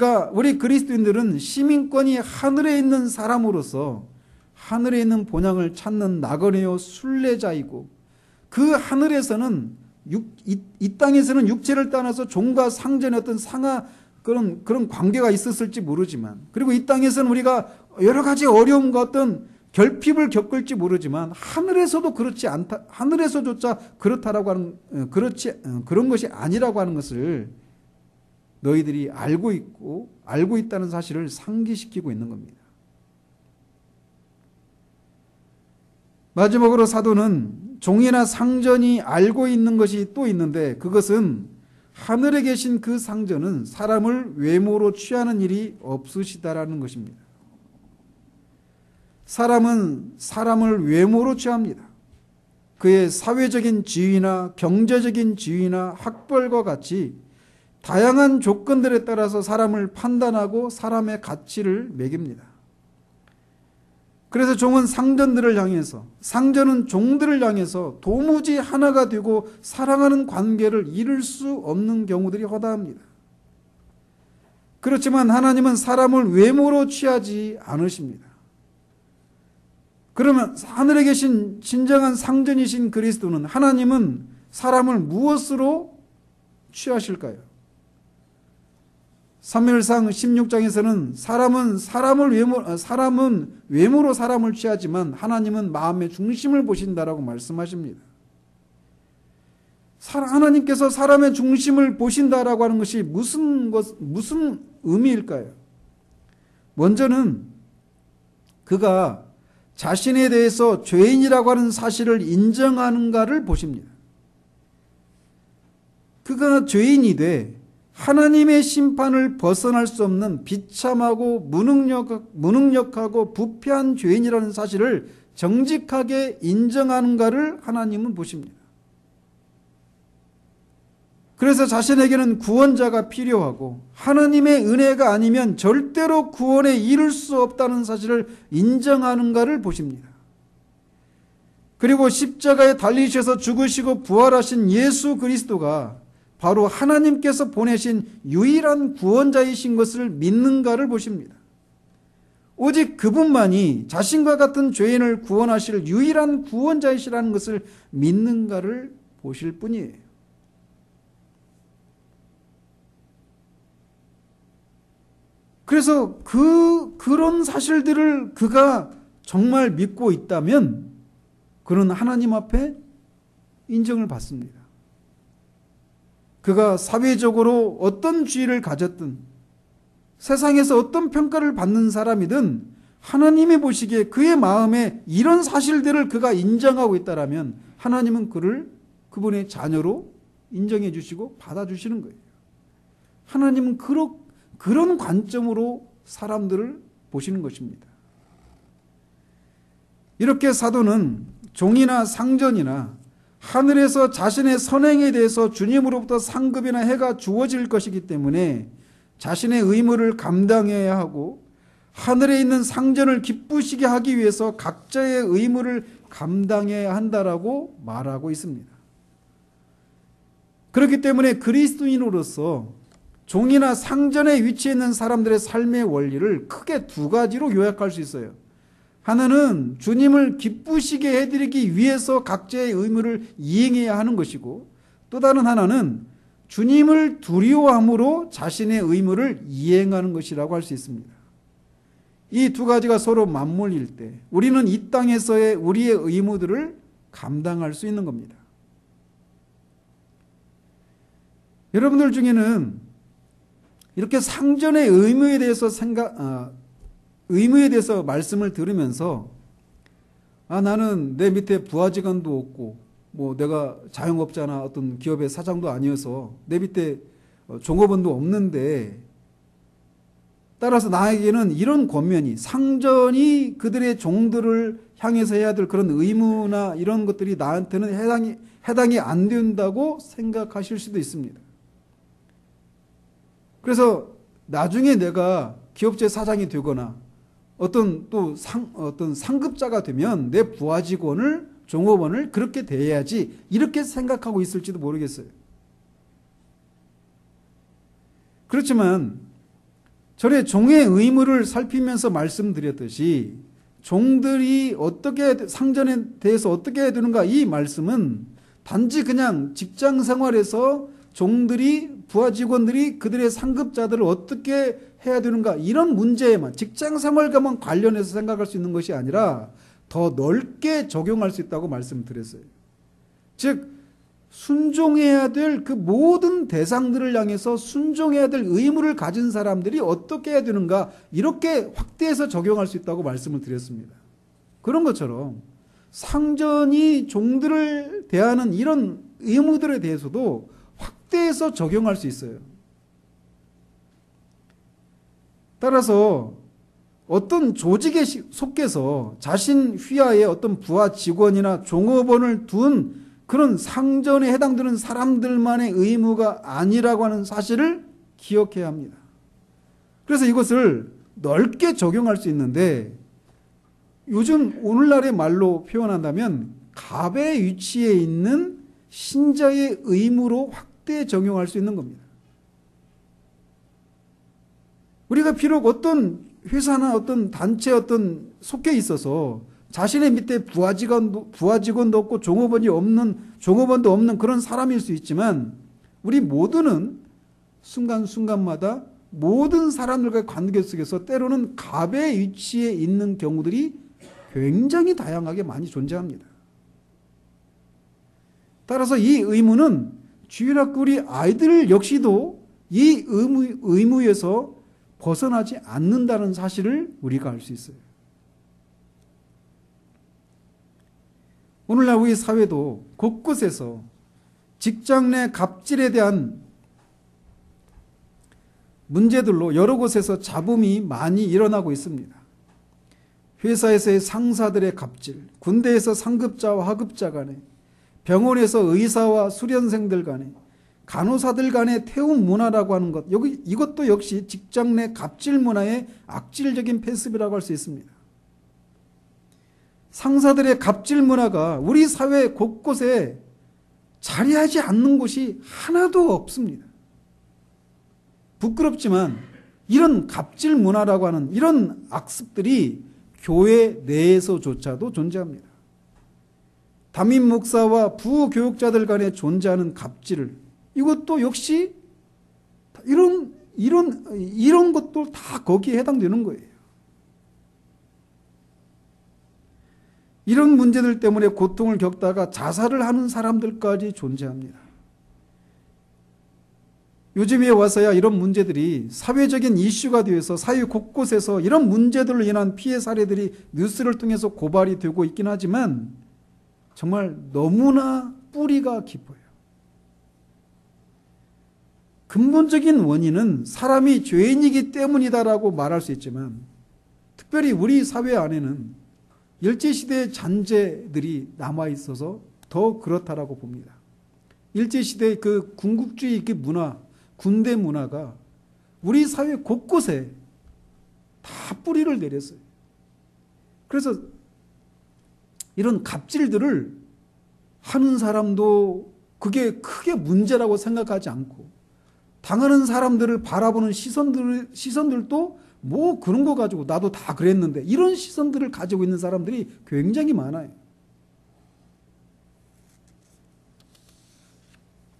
A: 그리스도인들은 시민권이 하늘에 있는 사람으로서 하늘에 있는 본향을 찾는 나그네요 순례자이고 그 하늘에서는 이 땅에서는 육체를 떠나서 종과 상전의 어떤 그런 관계가 있었을지 모르지만 그리고 이 땅에서는 우리가 여러 가지 어려움과 어떤 결핍을 겪을지 모르지만 하늘에서도 그렇지 않다, 하늘에서조차 그렇다라고 하는 그런 것이 아니라고 하는 것을 너희들이 알고 있다는 사실을 상기시키고 있는 겁니다. 마지막으로 사도는 종이나 상전이 알고 있는 것이 또 있는데 그것은 하늘에 계신 그 상전은 사람을 외모로 취하는 일이 없으시다라는 것입니다. 사람은 사람을 외모로 취합니다. 그의 사회적인 지위나 경제적인 지위나 학벌과 같이 다양한 조건들에 따라서 사람을 판단하고 사람의 가치를 매깁니다. 그래서 종은 상전들을 향해서 상전은 종들을 향해서 도무지 하나가 되고 사랑하는 관계를 이룰 수 없는 경우들이 허다합니다. 그렇지만 하나님은 사람을 외모로 취하지 않으십니다. 그러면 하늘에 계신 진정한 상전이신 그리스도는 하나님은 사람을 무엇으로 취하실까요? 사무엘상 16장에서는 사람은 외모로 사람을 취하지만 하나님은 마음의 중심을 보신다라고 말씀하십니다. 하나님께서 사람의 중심을 보신다라고 하는 것이 무슨 의미일까요? 먼저는 그가 자신에 대해서 죄인이라고 하는 사실을 인정하는가를 보십니다. 그가 죄인이 돼 하나님의 심판을 벗어날 수 없는 비참하고 무능력하고 부패한 죄인이라는 사실을 정직하게 인정하는가를 하나님은 보십니다. 그래서 자신에게는 구원자가 필요하고 하나님의 은혜가 아니면 절대로 구원에 이를 수 없다는 사실을 인정하는가를 보십니다. 그리고 십자가에 달리셔서 죽으시고 부활하신 예수 그리스도가 바로 하나님께서 보내신 유일한 구원자이신 것을 믿는가를 보십니다. 오직 그분만이 자신과 같은 죄인을 구원하실 유일한 구원자이시라는 것을 믿는가를 보실 뿐이에요. 그래서 그런 사실들을 그가 정말 믿고 있다면 그는 하나님 앞에 인정을 받습니다. 그가 사회적으로 어떤 지위를 가졌든 세상에서 어떤 평가를 받는 사람이든 하나님이 보시기에 그의 마음에 이런 사실들을 그가 인정하고 있다라면 하나님은 그를 그분의 자녀로 인정해 주시고 받아주시는 거예요. 하나님은 그런 관점으로 사람들을 보시는 것입니다. 이렇게 사도는 종이나 상전이나 하늘에서 자신의 선행에 대해서 주님으로부터 상급이나 해가 주어질 것이기 때문에 자신의 의무를 감당해야 하고 하늘에 있는 상전을 기쁘시게 하기 위해서 각자의 의무를 감당해야 한다라고 말하고 있습니다. 그렇기 때문에 그리스도인으로서 종이나 상전에 위치해 있는 사람들의 삶의 원리를 크게 두 가지로 요약할 수 있어요. 하나는 주님을 기쁘시게 해드리기 위해서 각자의 의무를 이행해야 하는 것이고, 또 다른 하나는 주님을 두려워함으로 자신의 의무를 이행하는 것이라고 할 수 있습니다. 이 두 가지가 서로 맞물릴 때 우리는 이 땅에서의 우리의 의무들을 감당할 수 있는 겁니다. 여러분들 중에는 이렇게 상전의 의무에 대해서 말씀을 들으면서 나는 내 밑에 부하 직원도 없고 내가 자영업자나 어떤 기업의 사장도 아니어서 내 밑에 종업원도 없는데 따라서 나에게는 이런 권면이 상전이 그들의 종들을 향해서 해야 될 그런 의무나 이런 것들이 나한테는 해당이 안 된다고 생각하실 수도 있습니다. 그래서 나중에 내가 기업체 사장이 되거나 어떤 상급자가 되면 내 부하 직원을 종업원을 그렇게 대해야지 이렇게 생각하고 있을지도 모르겠어요. 그렇지만 전에 종의 의무를 살피면서 말씀드렸듯이 종들이 상전에 대해서 어떻게 해야 되는가, 이 말씀은 단지 그냥 직장 생활에서 부하 직원들이 그들의 상급자들을 어떻게 해야 되는가 이런 문제에만, 직장 생활과만 관련해서 생각할 수 있는 것이 아니라 더 넓게 적용할 수 있다고 말씀드렸어요. 즉 순종해야 될 그 모든 대상들을 향해서 순종해야 될 의무를 가진 사람들이 어떻게 해야 되는가, 이렇게 확대해서 적용할 수 있다고 말씀을 드렸습니다. 그런 것처럼 상전이 종들을 대하는 이런 의무들에 대해서도 확대해서 적용할 수 있어요. 따라서 어떤 조직에 속해서 자신 휘하에 어떤 부하 직원이나 종업원을 둔 그런 상전에 해당되는 사람들만의 의무가 아니라고 하는 사실을 기억해야 합니다. 그래서 이것을 넓게 적용할 수 있는데, 요즘 오늘날의 말로 표현한다면 갑의 위치에 있는 신자의 의무로 확대 적용할 수 있는 겁니다. 우리가 비록 어떤 회사나 어떤 단체 속해 있어서 자신의 밑에 부하 직원도 없고 종업원도 없는 그런 사람일 수 있지만, 우리 모두는 순간순간마다 모든 사람들과의 관계 속에서 때로는 갑의 위치에 있는 경우들이 굉장히 다양하게 많이 존재합니다. 따라서 이 의무는 주일학교 우리 아이들 역시도 이 의무에서 벗어나지 않는다는 사실을 우리가 알 수 있어요. 오늘날 우리 사회도 곳곳에서 직장 내 갑질에 대한 문제들로 여러 곳에서 잡음이 많이 일어나고 있습니다. 회사에서의 상사들의 갑질, 군대에서 상급자와 하급자 간에, 병원에서 의사와 수련생들 간에, 간호사들 간의 태움 문화라고 하는 것, 이것도 역시 직장 내 갑질 문화의 악질적인 패습이라고 할 수 있습니다. 상사들의 갑질 문화가 우리 사회 곳곳에 자리하지 않는 곳이 하나도 없습니다. 부끄럽지만 이런 갑질 문화라고 하는 이런 악습들이 교회 내에서조차도 존재합니다. 담임 목사와 부교육자들 간에 존재하는 갑질을, 이것도 역시 이런 것도 다 거기에 해당되는 거예요. 이런 문제들 때문에 고통을 겪다가 자살을 하는 사람들까지 존재합니다. 요즘에 와서야 이런 문제들이 사회적인 이슈가 되어서 사회 곳곳에서 이런 문제들로 인한 피해 사례들이 뉴스를 통해서 고발이 되고 있긴 하지만 정말 너무나 뿌리가 깊어요. 근본적인 원인은 사람이 죄인이기 때문이다라고 말할 수 있지만, 특별히 우리 사회 안에는 일제시대의 잔재들이 남아있어서 더 그렇다라고 봅니다. 일제시대의 그 군국주의 문화, 군대 문화가 우리 사회 곳곳에 다 뿌리를 내렸어요. 그래서 이런 갑질들을 하는 사람도 그게 크게 문제라고 생각하지 않고, 당하는 사람들을 바라보는 시선들도 뭐 그런 거 가지고 나도 다 그랬는데, 이런 시선들을 가지고 있는 사람들이 굉장히 많아요.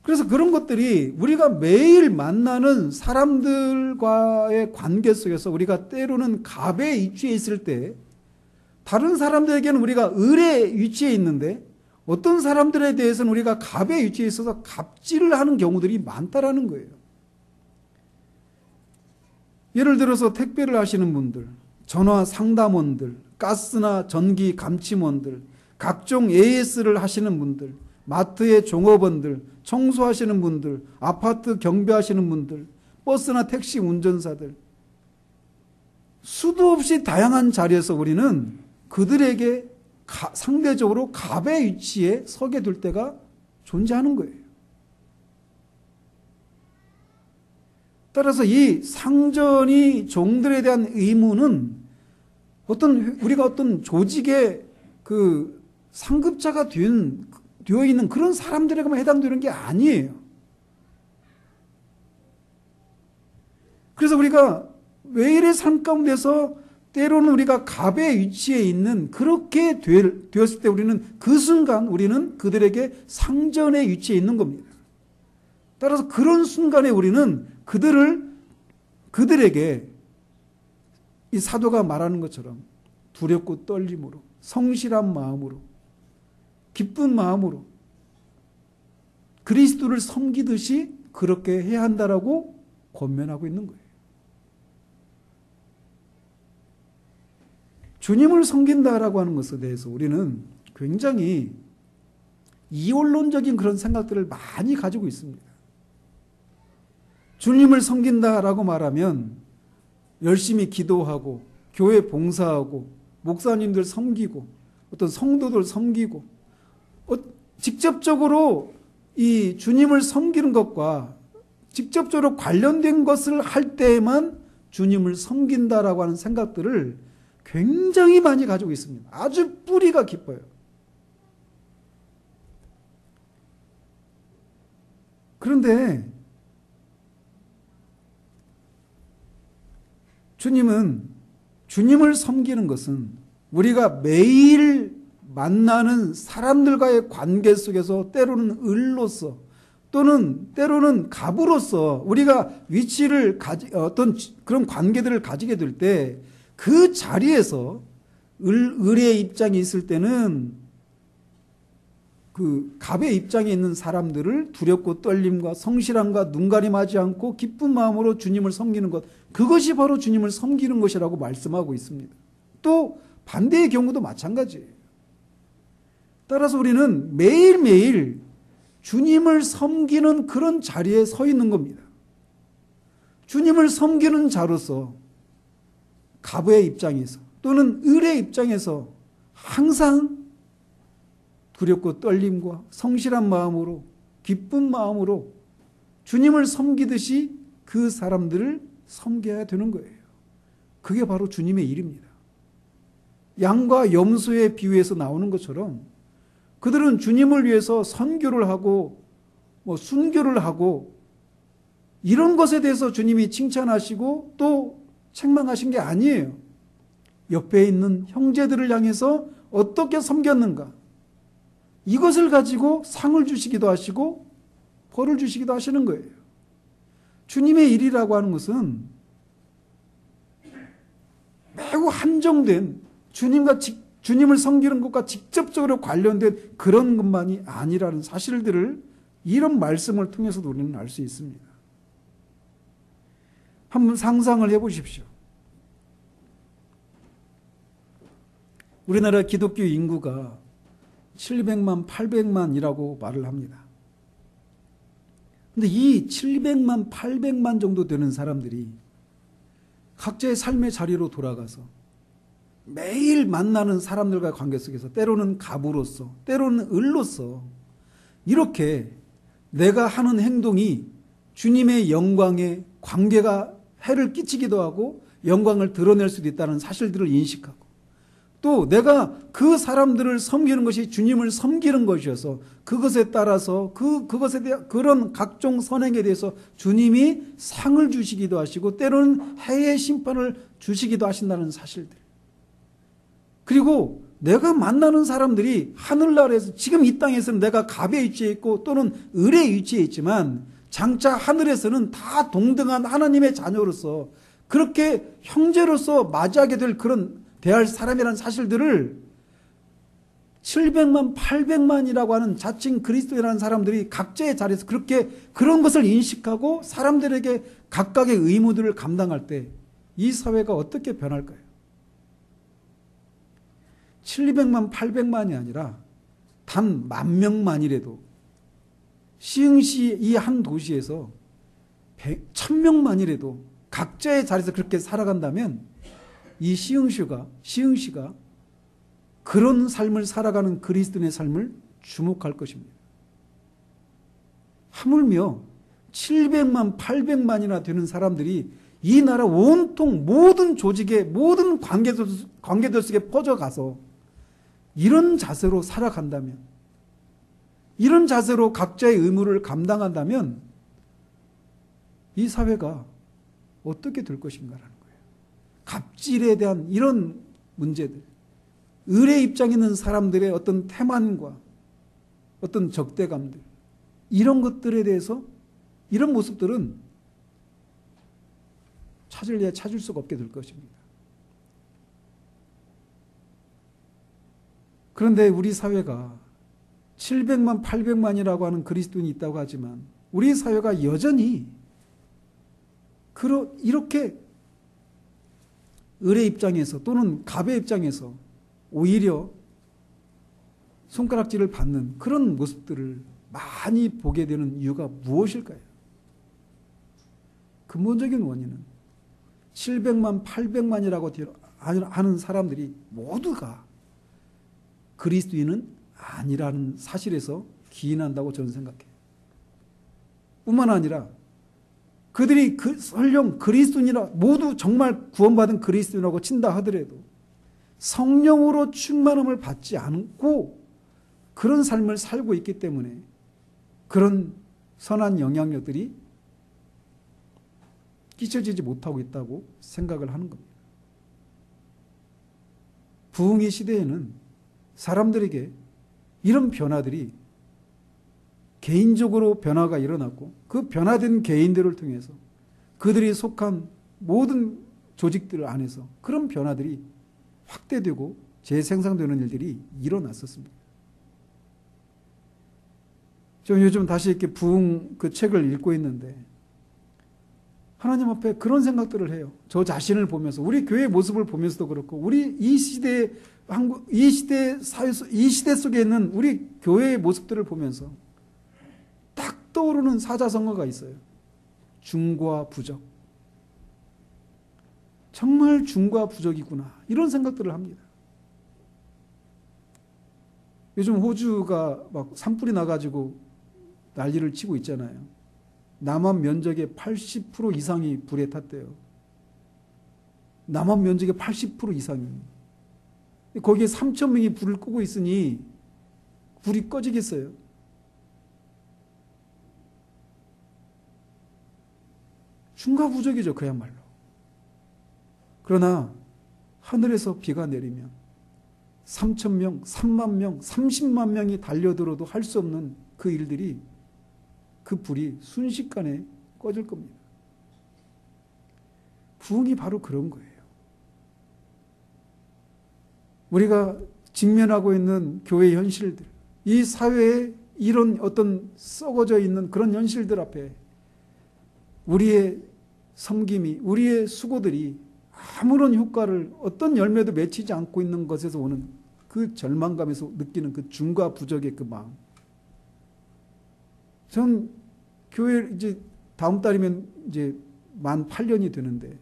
A: 그래서 그런 것들이 우리가 매일 만나는 사람들과의 관계 속에서 우리가 때로는 갑의 위치에 있을 때, 다른 사람들에게는 우리가 을의 위치에 있는데 어떤 사람들에 대해서는 우리가 갑의 위치에 있어서 갑질을 하는 경우들이 많다라는 거예요. 예를 들어서 택배를 하시는 분들, 전화 상담원들, 가스나 전기 감침원들, 각종 AS를 하시는 분들, 마트의 종업원들, 청소하시는 분들, 아파트 경비하시는 분들, 버스나 택시 운전사들, 수도 없이 다양한 자리에서 우리는 그들에게 상대적으로 갑의 위치에 서게 될 때가 존재하는 거예요. 따라서 이 상전이 종들에 대한 의무는 우리가 어떤 조직의 그 상급자가 되어 있는 그런 사람들에게만 해당되는 게 아니에요. 그래서 우리가 매일의 삶 가운데서 때로는 우리가 갑의 위치에 있는, 그렇게 되었을 때 우리는 그 순간 우리는 그들에게 상전의 위치에 있는 겁니다. 따라서 그런 순간에 우리는 그들에게 이 사도가 말하는 것처럼 두렵고 떨림으로, 성실한 마음으로, 기쁜 마음으로 그리스도를 섬기듯이 그렇게 해야 한다라고 권면하고 있는 거예요. 주님을 섬긴다라고 하는 것에 대해서 우리는 굉장히 이원론적인 그런 생각들을 많이 가지고 있습니다. 주님을 섬긴다라고 말하면 열심히 기도하고 교회 봉사하고 목사님들 섬기고 어떤 성도들 섬기고 직접적으로 이 주님을 섬기는 것과 직접적으로 관련된 것을 할 때에만 주님을 섬긴다라고 하는 생각들을 굉장히 많이 가지고 있습니다. 아주 뿌리가 깊어요. 그런데 주님을 섬기는 것은 우리가 매일 만나는 사람들과의 관계 속에서 때로는 을로서 또는 때로는 갑으로서 우리가 위치를 어떤 그런 관계들을 가지게 될 때, 그 자리에서 을의 입장이 있을 때는 그 갑의 입장에 있는 사람들을 두렵고 떨림과 성실함과 눈가림하지 않고 기쁜 마음으로 주님을 섬기는 것, 그것이 바로 주님을 섬기는 것이라고 말씀하고 있습니다. 또 반대의 경우도 마찬가지예요. 따라서 우리는 매일매일 주님을 섬기는 그런 자리에 서 있는 겁니다. 주님을 섬기는 자로서 갑의 입장에서, 또는 을의 입장에서 항상 두렵고 떨림과 성실한 마음으로 기쁜 마음으로 주님을 섬기듯이 그 사람들을 섬겨야 되는 거예요. 그게 바로 주님의 일입니다. 양과 염소의 비유에서 나오는 것처럼 그들은 주님을 위해서 선교를 하고 순교를 하고 이런 것에 대해서 주님이 칭찬하시고 또 책망하신 게 아니에요. 옆에 있는 형제들을 향해서 어떻게 섬겼는가, 이것을 가지고 상을 주시기도 하시고 벌을 주시기도 하시는 거예요. 주님의 일이라고 하는 것은 매우 한정된 주님을 섬기는 것과 직접적으로 관련된 그런 것만이 아니라는 사실들을 이런 말씀을 통해서도 우리는 알 수 있습니다. 한번 상상을 해보십시오. 우리나라 기독교 인구가 700만, 800만이라고 말을 합니다. 근데 이 700만, 800만 정도 되는 사람들이 각자의 삶의 자리로 돌아가서 매일 만나는 사람들과의 관계 속에서 때로는 갑으로서, 때로는 을로서 이렇게 내가 하는 행동이 주님의 영광에 관계가 해를 끼치기도 하고 영광을 드러낼 수도 있다는 사실들을 인식하고 또 내가 그 사람들을 섬기는 것이 주님을 섬기는 것이어서 그것에 따라서 그것에 대한 그런 각종 선행에 대해서 주님이 상을 주시기도 하시고 때로는 해의 심판을 주시기도 하신다는 사실들. 그리고 내가 만나는 사람들이 하늘나라에서 지금 이 땅에서는 내가 갑의 위치에 있고 또는 을의 위치에 있지만 장차 하늘에서는 다 동등한 하나님의 자녀로서 그렇게 형제로서 맞이하게 될 그런 대할 사람이라는 사실들을 700만, 800만이라고 하는 자칭 그리스도인이라는 사람들이 각자의 자리에서 그렇게 그런 것을 인식하고 사람들에게 각각의 의무들을 감당할 때 이 사회가 어떻게 변할까요? 700만, 800만이 아니라 단 10,000명만이라도 시흥시 이 한 도시에서 1,000명만이라도 각자의 자리에서 그렇게 살아간다면 이 시흥시가 그런 삶을 살아가는 그리스도인의 삶을 주목할 것입니다. 하물며 700만, 800만이나 되는 사람들이 이 나라 온통 모든 조직의 모든 관계들 속에 퍼져가서 이런 자세로 살아간다면, 이런 자세로 각자의 의무를 감당한다면 이 사회가 어떻게 될 것인가라는 거예요. 갑질에 대한 이런 문제들, 을의 입장에 있는 사람들의 어떤 태만과 어떤 적대감들, 이런 것들에 대해서 이런 모습들은 찾을 수가 없게 될 것입니다. 그런데 우리 사회가 700만, 800만이라고 하는 그리스도인이 있다고 하지만 우리 사회가 여전히 이렇게 을의 입장에서 또는 갑의 입장에서 오히려 손가락질을 받는 그런 모습들을 많이 보게 되는 이유가 무엇일까요? 근본적인 원인은 700만, 800만이라고 하는 사람들이 모두가 그리스도인은 아니라는 사실에서 기인한다고 저는 생각해요. 뿐만 아니라 그들이 설령 그리스도인이라 모두 정말 구원받은 그리스도인이라고 친다 하더라도 성령으로 충만함을 받지 않고 그런 삶을 살고 있기 때문에 그런 선한 영향력들이 끼쳐지지 못하고 있다고 생각을 하는 겁니다. 부흥의 시대에는 사람들에게 이런 변화들이 개인적으로 변화가 일어났고 그 변화된 개인들을 통해서 그들이 속한 모든 조직들 안에서 그런 변화들이 확대되고 재생산되는 일들이 일어났었습니다. 저 요즘 다시 이렇게 부흥 그 책을 읽고 있는데 하나님 앞에 그런 생각들을 해요. 저 자신을 보면서 우리 교회의 모습을 보면서도 그렇고 우리 이 시대 사회에서 이 시대 속에 있는 우리 교회의 모습들을 보면서 딱 떠오르는 사자성어가 있어요. 중과 부적. 정말 중과 부족이구나 이런 생각들을 합니다. 요즘 호주가 막 산불이 나가지고 난리를 치고 있잖아요. 남한 면적의 80% 이상이 불에 탔대요. 남한 면적의 80% 이상이. 거기에 3천 명이 불을 끄고 있으니 불이 꺼지겠어요? 중과부족이죠, 그야말로. 그러나 하늘에서 비가 내리면 3천 명, 3만 명, 30만 명이 달려들어도 할 수 없는 그 일들이, 그 불이 순식간에 꺼질 겁니다. 부흥이 바로 그런 거예요. 우리가 직면하고 있는 교회의 현실들, 이 사회에 이런 어떤 썩어져 있는 그런 현실들 앞에 우리의 섬김이, 우리의 수고들이 아무런 효과를, 어떤 열매도 맺히지 않고 있는 것에서 오는 그 절망감에서 느끼는 그 중과 부족의 그 마음. 전 교회 이제 다음 달이면 이제 만 8년이 되는데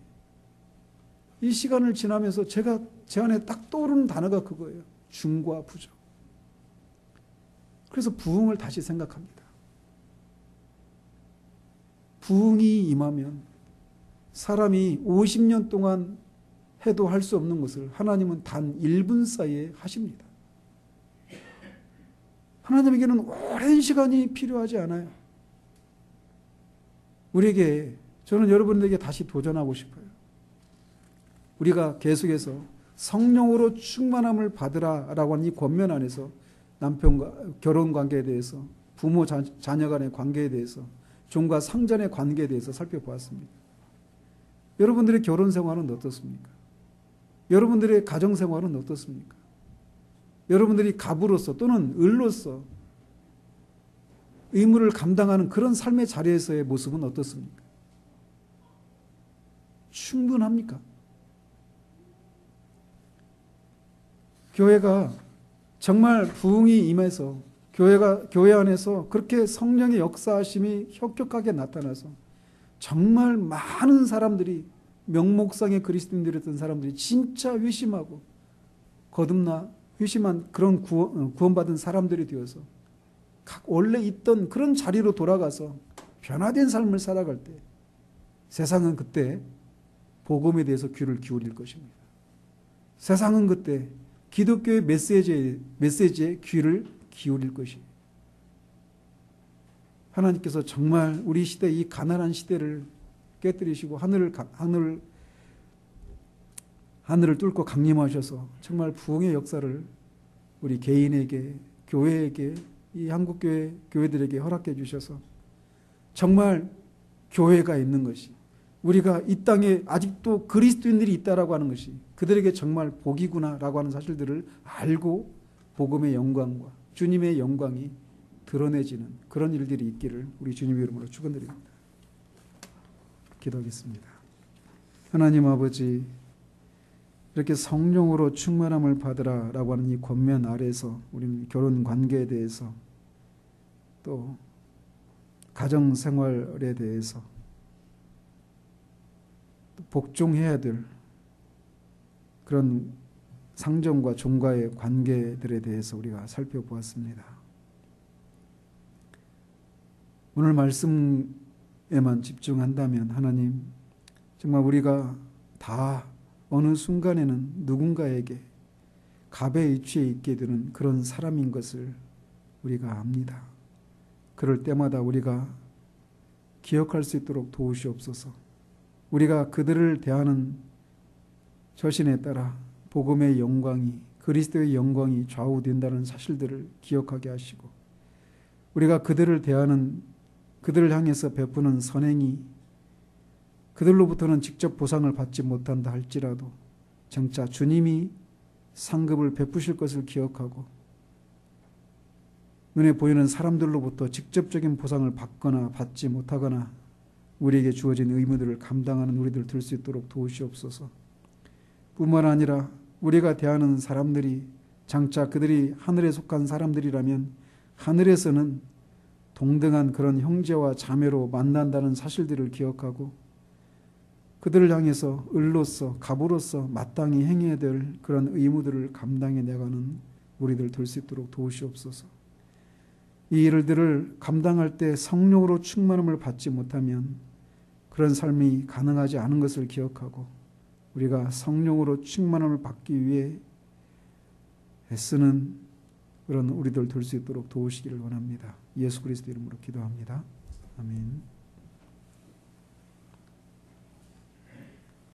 A: 이 시간을 지나면서 제 안에 딱 떠오르는 단어가 그거예요. 중과 부족. 그래서 부흥을 다시 생각합니다. 부흥이 임하면 사람이 50년 동안 해도 할 수 없는 것을 하나님은 단 1분 사이에 하십니다. 하나님에게는 오랜 시간이 필요하지 않아요. 우리에게, 저는 여러분들에게 다시 도전하고 싶어요. 우리가 계속해서 성령으로 충만함을 받으라라고 하는 이 권면 안에서 남편과 결혼 관계에 대해서, 부모 자녀 간의 관계에 대해서, 종과 상전의 관계에 대해서 살펴보았습니다. 여러분들의 결혼 생활은 어떻습니까? 여러분들의 가정 생활은 어떻습니까? 여러분들이 갑으로서 또는 을로서 의무를 감당하는 그런 삶의 자리에서의 모습은 어떻습니까? 충분합니까? 교회가 정말 부흥이 임해서 교회 안에서 그렇게 성령의 역사하심이 혁혁하게 나타나서 정말 많은 사람들이, 명목상의 그리스도인들이었던 사람들이 진짜 회심하고 거듭나 회심한 그런 구원받은 사람들이 되어서 각 원래 있던 그런 자리로 돌아가서 변화된 삶을 살아갈 때 세상은 그때 복음에 대해서 귀를 기울일 것입니다. 세상은 그때 기독교의 메시지에 귀를 기울일 것이에요. 하나님께서 정말 우리 시대, 이 가난한 시대를 깨뜨리시고 하늘을 뚫고 강림하셔서 정말 부흥의 역사를 우리 개인에게, 교회에게, 이 한국교회 교회들에게 허락해 주셔서 정말 교회가 있는 것이, 우리가 이 땅에 아직도 그리스도인들이 있다라고 하는 것이 그들에게 정말 복이구나라고 하는 사실들을 알고 복음의 영광과 주님의 영광이 드러내지는 그런 일들이 있기를 우리 주님의 이름으로 축원드립니다. 기도하겠습니다. 하나님 아버지, 이렇게 성령으로 충만함을 받으라라고 하는 이 권면 아래에서 우리는 결혼 관계에 대해서, 또 가정 생활에 대해서, 또 복종해야 될 그런 상전과 종과의 관계들에 대해서 우리가 살펴보았습니다. 오늘 말씀에만 집중한다면 하나님, 정말 우리가 다 어느 순간에는 누군가에게 갑의 위치에 있게 되는 그런 사람인 것을 우리가 압니다. 그럴 때마다 우리가 기억할 수 있도록 도우시옵소서. 우리가 그들을 대하는 처신에 따라 복음의 영광이, 그리스도의 영광이 좌우된다는 사실들을 기억하게 하시고, 우리가 그들을 향해서 베푸는 선행이 그들로부터는 직접 보상을 받지 못한다 할지라도 장차 주님이 상급을 베푸실 것을 기억하고, 눈에 보이는 사람들로부터 직접적인 보상을 받거나 받지 못하거나 우리에게 주어진 의무들을 감당하는 우리들 될 수 있도록 도우시옵소서. 뿐만 아니라 우리가 대하는 사람들이 장차 그들이 하늘에 속한 사람들이라면 하늘에서는 동등한 그런 형제와 자매로 만난다는 사실들을 기억하고, 그들을 향해서 을로서 갑으로서 마땅히 행해야 될 그런 의무들을 감당해 나가는 우리들 될 수 있도록 도우시옵소서. 이 일들을 감당할 때 성령으로 충만함을 받지 못하면 그런 삶이 가능하지 않은 것을 기억하고 우리가 성령으로 충만함을 받기 위해 애쓰는 그런 우리들 될 수 있도록 도우시기를 원합니다. 예수 그리스도 이름으로 기도합니다. 아멘.